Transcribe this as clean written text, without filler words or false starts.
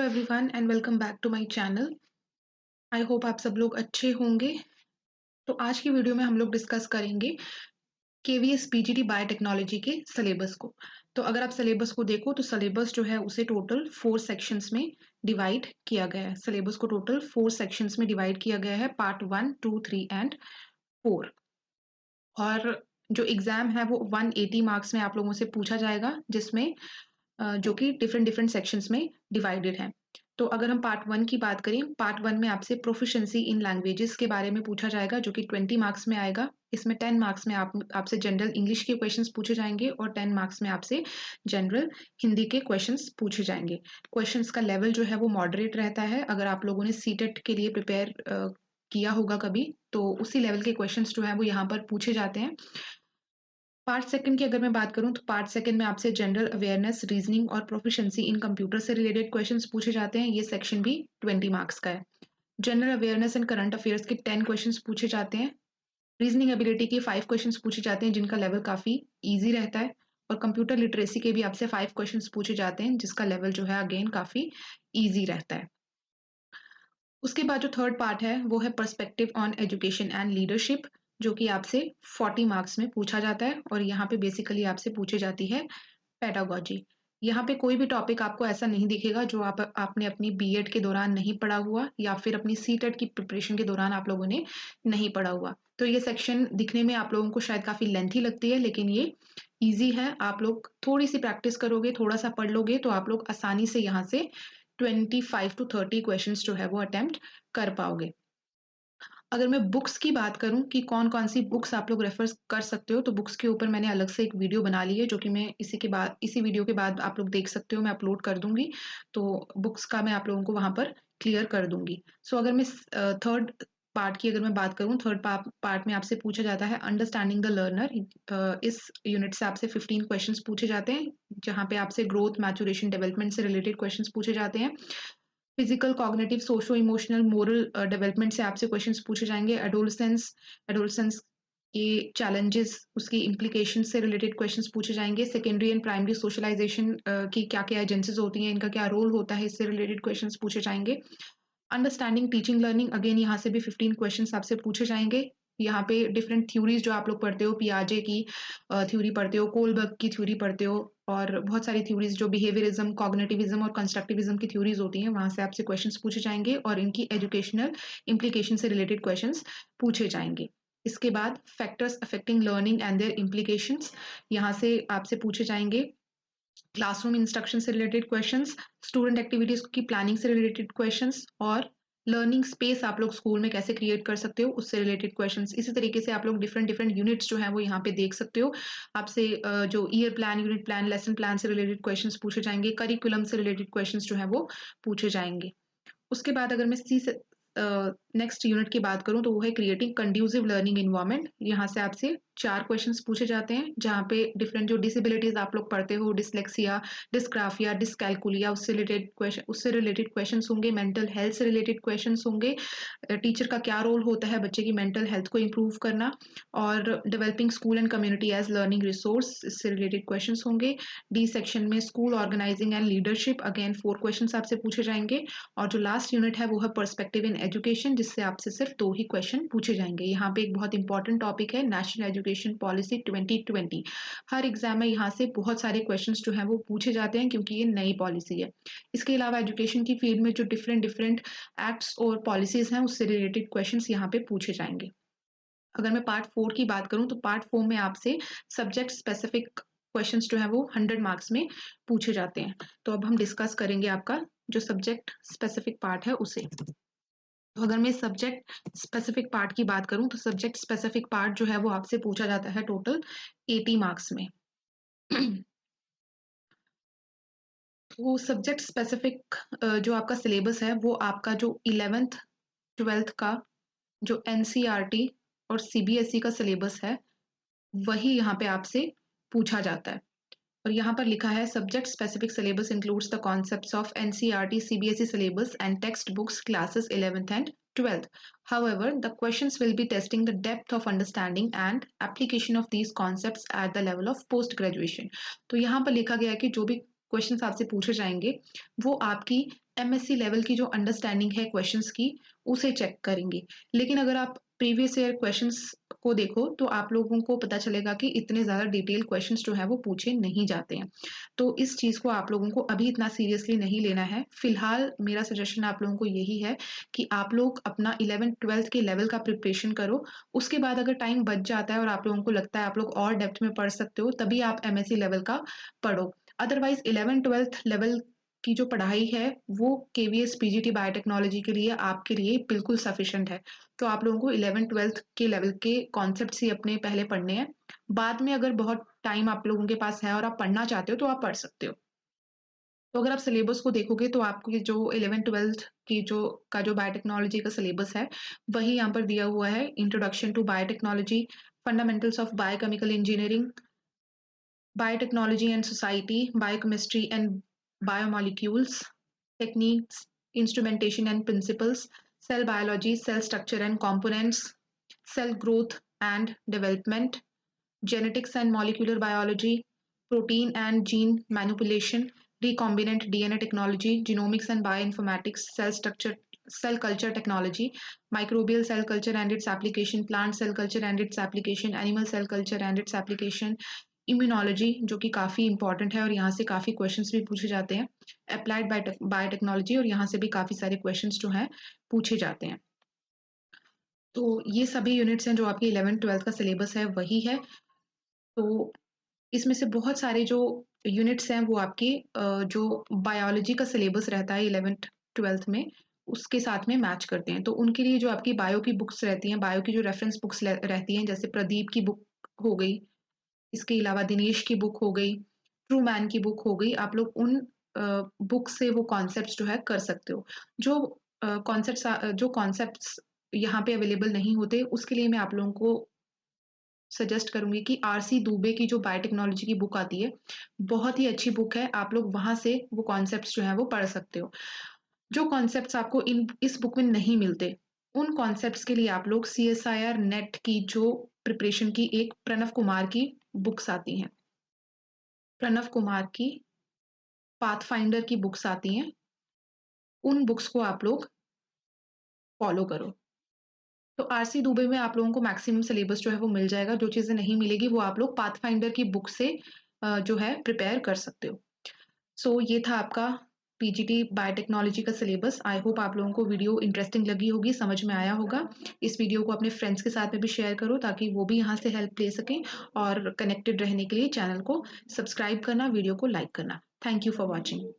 Everyone and welcome back to my channel. I hope आप सब लोग अच्छे होंगे। तो आज की वीडियो में हम लोग डिस्कस करेंगे केवीएस पीजीटी बायोटेक्नोलॉजी के सिलेबस को। तो अगर आप सिलेबस को देखो तो सिलेबस जो है उसे टोटल 4 सेक्शंस में डिवाइड किया गया है। सिलेबस को टोटल 4 सेक्शंस में डिवाइड किया गया है, पार्ट 1, 2, 3 एंड 4। और जो एग्जाम है वो 180 मार्क्स में आप लोगों से पूछा जाएगा, जिसमें जो कि डिफरेंट डिफरेंट सेक्शंस में डिवाइडेड है। तो अगर हम पार्ट 1 की बात करें, पार्ट 1 में आपसे प्रोफिशिएंसी इन लैंग्वेजेस के बारे में पूछा जाएगा, जो कि 20 मार्क्स में आएगा। इसमें 10 मार्क्स में आपसे जनरल इंग्लिश के क्वेश्चंस पूछे जाएंगे और 10 मार्क्स में आपसे जनरल हिंदी के क्वेश्चंस पूछे जाएंगे। क्वेश्चंस का लेवल जो है वो मॉडरेट रहता है। अगर आप लोगों ने सीटेट के लिए प्रिपेयर किया होगा कभी, तो उसी लेवल के क्वेश्चंस जो है वो यहाँ पर पूछे जाते हैं। पार्ट सेकंड की अगर मैं बात करूं तो पार्ट सेकंड में आपसे जनरल अवेयरनेस, रीजनिंग और प्रोफिशिएंसी इन कंप्यूटर से रिलेटेड क्वेश्चंस पूछे जाते हैं। ये सेक्शन भी 20 मार्क्स का है। General awareness and current affairs के 10 क्वेश्चंस पूछे जाते हैं। रीजनिंग एबिलिटी के 5 क्वेश्चंस पूछे जाते हैं, जिनका लेवल काफी ईजी रहता है। और कंप्यूटर लिटरेसी के भी आपसे 5 क्वेश्चंस पूछे जाते हैं, जिसका लेवल जो है अगेन काफी ईजी रहता है। उसके बाद जो थर्ड पार्ट है वो है perspective on education and leadership, जो कि आपसे 40 मार्क्स में पूछा जाता है। और यहाँ पे बेसिकली आपसे पूछी जाती है पेडागोजी। यहाँ पे कोई भी टॉपिक आपको ऐसा नहीं दिखेगा जो आपने अपनी बीएड के दौरान नहीं पढ़ा हुआ, या फिर अपनी सीटेट की प्रिपरेशन के दौरान आप लोगों ने नहीं पढ़ा हुआ। तो ये सेक्शन दिखने में आप लोगों को शायद काफी लेंथी लगती है, लेकिन ये ईजी है। आप लोग थोड़ी सी प्रैक्टिस करोगे, थोड़ा सा पढ़ लोगे, तो आप लोग आसानी से यहाँ से 25 to 30 क्वेश्चंस जो है वो अटेम्प्ट कर पाओगे। अगर मैं बुक्स की बात करूं कि कौन कौन सी बुक्स आप लोग रेफर कर सकते हो, तो बुक्स के ऊपर मैंने अलग से एक वीडियो बना ली है, जो कि मैं इसी वीडियो के बाद आप लोग देख सकते हो, मैं अपलोड कर दूंगी। तो बुक्स का मैं आप लोगों को वहां पर क्लियर कर दूंगी। सो अगर मैं थर्ड पार्ट की अगर मैं बात करूं, थर्ड पार्ट में आपसे पूछा जाता है अंडरस्टैंडिंग द लर्नर। इस यूनिट से आपसे 15 क्वेश्चंस पूछे जाते हैं, जहां पे आपसे ग्रोथ, मैचुरेशन, डेवलपमेंट से रिलेटेड क्वेश्चंस पूछे जाते हैं। Physical, cognitive, socio emotional, moral development से आपसे क्वेश्चंस पूछे जाएंगे। एडोलसेंस के चैलेंजेस, उसकी इम्प्लीकेशन से रिलेटेड क्वेश्चंस पूछे जाएंगे। सेकेंडरी एंड प्राइमरी सोशलाइजेशन की क्या क्या एजेंसीज होती हैं, इनका क्या रोल होता है, इससे रिलेटेड क्वेश्चंस पूछे जाएंगे। अंडरस्टैंडिंग टीचिंग लर्निंग, अगेन यहाँ से भी 15 क्वेश्चंस आपसे पूछे जाएंगे। यहाँ पे डिफरेंट थ्योरीज जो आप लोग पढ़ते हो, पियाजे की थ्योरी पढ़ते हो, कोलबर्ग की थ्योरी पढ़ते हो, और बहुत सारी थ्योरीज जो बिहेवियरिज्म, कॉग्निटिविज्म और कंस्ट्रक्टिविज्म की थ्योरीज होती हैं, वहां से आपसे क्वेश्चंस पूछे जाएंगे और इनकी एजुकेशनल इम्प्लीकेशन से रिलेटेड क्वेश्चंस पूछे जाएंगे। इसके बाद factors affecting learning and their implications, यहाँ से आपसे पूछे जाएंगे। क्लासरूम इंस्ट्रक्शन से रिलेटेड क्वेश्चंस, स्टूडेंट एक्टिविटीज की प्लानिंग से रिलेटेड क्वेश्चंस, और लर्निंग स्पेस आप लोग स्कूल में कैसे क्रिएट कर सकते हो, उससे रिलेटेड क्वेश्चंस। इसी तरीके से आप लोग डिफरेंट डिफरेंट यूनिट्स जो है वो यहाँ पे देख सकते हो। आपसे जो year plan, unit plan, lesson plan से रिलेटेड क्वेश्चंस पूछे जाएंगे। करिकुलम से रिलेटेड क्वेश्चंस जो है वो पूछे जाएंगे। उसके बाद अगर मैं नेक्स्ट यूनिट की बात करूं, तो वो है क्रिएटिंग कंड्यूसिव लर्निंग इन्वायरमेंट। यहाँ से आपसे 4 क्वेश्चंस पूछे जाते हैं, जहाँ पे डिफरेंट जो डिसेबिलिटीज आप लोग पढ़ते हो, डिसलेक्सिया, डिस्ग्राफिया, डिसकैलकुलिया, उससे रिलेटेड क्वेश्चंस होंगे। मेंटल हेल्थ से रिलेटेड क्वेश्चंस होंगे। टीचर का क्या रोल होता है बच्चे की मेंटल हेल्थ को इम्प्रूव करना, और developing school and community as learning resource, इससे रिलेटेड क्वेश्चंस होंगे। डी सेक्शन में school organising and leadership, again 4 questions आपसे पूछे जाएंगे। और जो लास्ट यूनिट है वो है पर्सपेक्टिव इन एजुकेशन, जिससे आपसे सिर्फ 2 ही क्वेश्चन पूछे जाएंगे। यहाँ पे एक बहुत इंपॉर्टेंट टॉपिक है नेशनल एजुकेशन पॉलिसी 2020। हर एग्जाम में यहाँ से बहुत सारे क्वेश्चंस जो हैं वो पूछे जाते हैं, क्योंकि ये नई पॉलिसी है। इसके अलावा एजुकेशन की फील्ड में जो डिफरेंट डिफरेंट एक्ट्स और पॉलिसीज हैं, उससे रिलेटेड क्वेश्चंस यहाँ पे पूछे जाएंगे। अगर मैं पार्ट 4 की बात करूं, तो पार्ट 4 में आपसे सब्जेक्ट स्पेसिफिक क्वेश्चंस जो है वो 100 मार्क्स में पूछे जाते हैं। तो अब हम डिस्कस करेंगे आपका जो सब्जेक्ट स्पेसिफिक पार्ट है उसे। तो अगर मैं सब्जेक्ट स्पेसिफिक पार्ट की बात करूं, तो सब्जेक्ट स्पेसिफिक पार्ट जो है वो आपसे पूछा जाता है टोटल 80 मार्क्स में। वो सब्जेक्ट स्पेसिफिक जो आपका सिलेबस है, वो आपका जो 11th 12th का जो एनसीईआरटी और सीबीएसई का सिलेबस है, वही यहाँ पे आपसे पूछा जाता है। और यहाँ पर लिखा है subject specific syllabus includes the concepts of NCERT, CBSE syllabus and textbooks classes 11th and 12th. However, the questions will be testing the depth of understanding and application of these concepts at the level of post graduation. तो यहाँ पर लिखा गया है कि जो भी questions आपसे पूछे जाएंगे वो आपकी एमएससी लेवल की जो अंडरस्टैंडिंग है क्वेश्चंस की, उसे चेक करेंगे। लेकिन अगर आप प्रीवियस ईयर क्वेश्चंस को देखो, तो आप लोगों को पता चलेगा कि इतने ज़्यादा डिटेल क्वेश्चंस जो हैं वो पूछे नहीं जाते हैं। तो इस चीज़ को आप लोगों को अभी इतना सीरियसली नहीं लेना है। फिलहाल मेरा सजेशन आप लोगों को यही है कि आप लोग अपना 11th-12th के लेवल का प्रिपरेशन करो। उसके बाद अगर टाइम बच जाता है और आप लोगों को लगता है आप लोग और डेप्थ में पढ़ सकते हो, तभी आप एमएससी लेवल का पढ़ो। अदरवाइज़ 11th-12th लेवल की जो पढ़ाई है, वो केवीएस पीजीटी बायोटेक्नोलॉजी के लिए आपके लिए बिल्कुल सफिशिएंट है। तो आप लोगों को 11th-12th के लेवल के कॉन्सेप्ट्स ही अपने पहले पढ़ने हैं। बाद में अगर बहुत टाइम आप लोगों के पास है और आप पढ़ना चाहते हो, तो आप पढ़ सकते हो। तो अगर आप सिलेबस को देखोगे तो आपको ये जो 11th-12th की जो बायोटेक्नोलॉजी का सिलेबस है, वही यहाँ पर दिया हुआ है। Introduction to biotechnology, fundamentals of biochemical engineering, biotechnology and society, biochemistry and biomolecules, techniques, instrumentation and principles, cell biology, cell structure and components, cell growth and development, genetics and molecular biology, protein and gene manipulation, recombinant DNA technology, genomics and bioinformatics, cell culture technology, microbial cell culture and its application, plant cell culture and its application, animal cell culture and its application, immunology जो कि काफ़ी important है और यहाँ से काफ़ी questions भी पूछे जाते हैं, अप्लाइड बायोटेक्नोलॉजी और यहाँ से भी काफ़ी सारे क्वेश्चंस जो हैं पूछे जाते हैं। तो ये सभी यूनिट्स हैं जो आपके 11th-12th का सिलेबस है वही है। तो इसमें से बहुत सारे जो यूनिट्स हैं वो आपके जो बायोलॉजी का सिलेबस रहता है 11th-12th में, उसके साथ में मैच करते हैं। तो उनके लिए जो आपकी बायो की बुक्स रहती हैं, बायो की जो रेफरेंस बुक्स रहती हैं, जैसे प्रदीप की बुक हो गई, इसके अलावा दिनेश की बुक हो गई, ट्रू मैन की बुक हो गई, आप लोग उन बुक से वो कॉन्सेप्ट्स जो है कर सकते हो। जो कॉन्सेप्ट्स यहाँ पे अवेलेबल नहीं होते, उसके लिए मैं आप लोगों को सजेस्ट करूँगी कि आरसी दुबे की जो बायोटेक्नोलॉजी की बुक आती है, बहुत ही अच्छी बुक है। आप लोग वहाँ से वो कॉन्सेप्ट्स जो हैं वो पढ़ सकते हो। जो कॉन्सेप्ट्स आपको इस बुक में नहीं मिलते, उन कॉन्सेप्ट्स के लिए आप लोग सीएसआईआर नेट की जो प्रिपरेशन की एक प्रणव कुमार की बुक्स आती हैं। प्रणव कुमार की पाथफाइंडर की बुक्स आती हैं, उन बुक्स को आप लोग फॉलो करो। तो आरसी दुबे में आप लोगों को मैक्सिमम सिलेबस जो है वो मिल जाएगा, जो चीज़ें नहीं मिलेगी वो आप लोग पाथफाइंडर की बुक से जो है प्रिपेयर कर सकते हो। सो ये था आपका पीजीटी बायोटेक्नोलॉजी का सिलेबस। आई होप आप लोगों को वीडियो इंटरेस्टिंग लगी होगी, समझ में आया होगा। इस वीडियो को अपने फ्रेंड्स के साथ में भी शेयर करो ताकि वो भी यहाँ से हेल्प ले सकें और कनेक्टेड रहने के लिए चैनल को सब्सक्राइब करना, वीडियो को लाइक करना। Thank you for watching.